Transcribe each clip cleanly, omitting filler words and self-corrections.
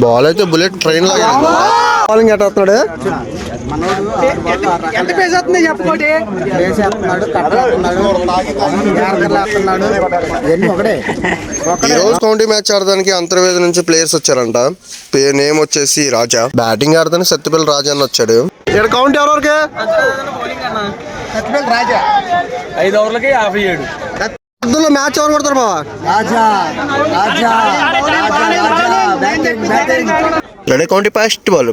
Ball అయితే bullet train లాగా bowling at వస్తున్నాడు. ఈ రోజు కౌంటీ మ్యాచ్ ఆడడానికి అంతర్వేది నుంచి ప్లేయర్స్ వచ్చారంట. నేమ్ వచ్చేసి రాజా. బ్యాటింగ్ ఆడడానికి సత్తిపల్లి రాజా అని వచ్చాడు. ఇక్కడ కౌంట్ ఎవరికి 5 ఓవర్లకి 57. మ్యాచ్ ఎవరు కొడతారు బావా? Ready county first ball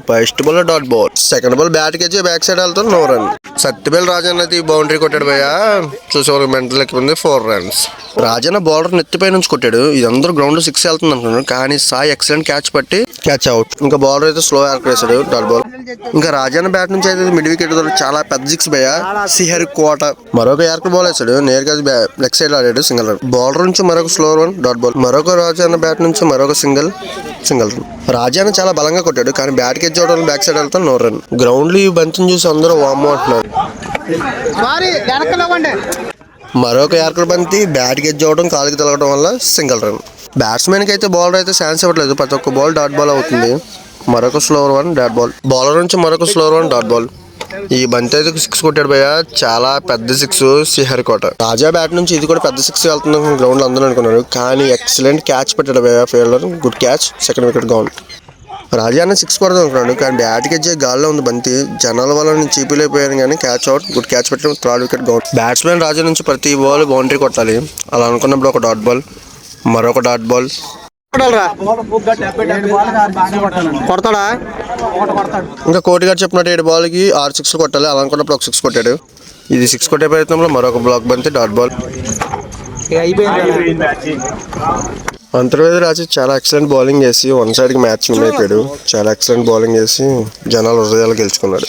dot ball. Second ball bat కి బ్యాక్ సైడ్ వెళ్తాను, 9 రన్. సత్తిపల్లి రాజన్న అయితే బౌండరీ కొట్టాడు భయ్యా. చూసే వాళ్ళకి మెంటల్ లెక్క ఉంది, 4 runs. రాజన్న బౌలర్ నెత్తిపై నుంచి కొట్టాడు. ఇది అందరూ గ్రౌండ్ లో 6 వెళ్తుంది అనుకున్నాడు, కానీ సాయి ఎక్సలెంట్ క్యాచ్ పట్టి క్యాచ్ అవుట్. ఇంకా బౌలర్ అయితే స్లో యార్క్ వేసాడు, డాట్ బాల్. ఇంకా రాజన్న బ్యాట్ నుంచి అయితే మిడ్ వికెట్ చాలా పెద్ద 6 భయ్యా. సిహరి కోట మరొక యార్క్ బాల్ వేసాడు, నేరుగా లెగ్ సైడ్ ఆడాడు, సింగిల్ రన్. బౌలర్ నుంచి మరొక స్లో రన్, డాట్ బాల్. మరొక రాజన్న బ్యాట్ నుంచి మరొక సింగిల్ రన్. రాజన్న చాలా బలంగా కొట్టాడు, కానీ బ్యాట్ కి ఎడ్జ్ బ్యాక్ సైడ్ వెళ్తాను, 9 రన్. గ్రౌండ్ లో ఈ బంతిని చూసి అందరూ వామ్మో అంటున్నారు. మరొక యార్కర్ బంతి బ్యాట్ కి ఎడ్జ్ అవడం, కాలుకి తలగడం వల్ల సింగిల్ రన్. బ్యాట్స్మెన్ కి అయితే బౌలర్ అయితే ఛాన్స్ ఇవ్వట్లేదు, ప్రతి ఒక్క బాల్ డాట్ బాల్ అవుతుంది. మరొక slow run, dot ball. Bowler నుంచి మరొక స్లో రన్, డాట్ బాల్. ఈ బంతి అయితే 6 కొట్టాడు భయ్యా, చాలా పెద్ద 6, శ్రీహరికోట. రాజా బ్యాట్ నుంచి ఇది కూడా పెద్ద 6 వెళ్తుంది గ్రౌండ్ లో అందరూ అనుకున్నారు, కానీ ఎక్సలెంట్ క్యాచ్ పెట్టాడు భయ్యా fielder. Good catch, second wicket gone. Raja అన్న 6 కొడదాం అనుకున్నాడు, కానీ బ్యాట్ కి గాల్లో ఉంది బంతి. జనాల వల్ల నేను చీపీలైపోయాను, కానీ క్యాచ్ అవుట్. గుడ్ క్యాచ్ పెట్టడం, 3rd వికెట్ గౌన్. బ్యాట్స్మెన్ రాజా నుంచి ప్రతి బాల్ బౌండరీ కొట్టాలి. అలా అనుకున్నప్పుడు ఒక డాట్ బాల్, మరొక డాట్ బాల్. కొడతాడా? ఇంకా కోటి గారు చెప్పినట్టు 7 బాల్కి 6 6 కొట్టాలి. అలా అనుకున్నప్పుడు ఒక 6 కొట్టాడు. ఇది 6 కొట్టే ప్రయత్నంలో మరొక బ్లాక్ బంతి, డాట్ బాల్. అంతర్వేది రాజు చాలా ఎక్సలెంట్ బౌలింగ్ చేసి 1 సైడ్కి మ్యాచ్ విన్ అయిపోయాడు. చాలా ఎక్సలెంట్ బౌలింగ్ చేసి జనాల హృదయాలు గెలుచుకున్నాడు.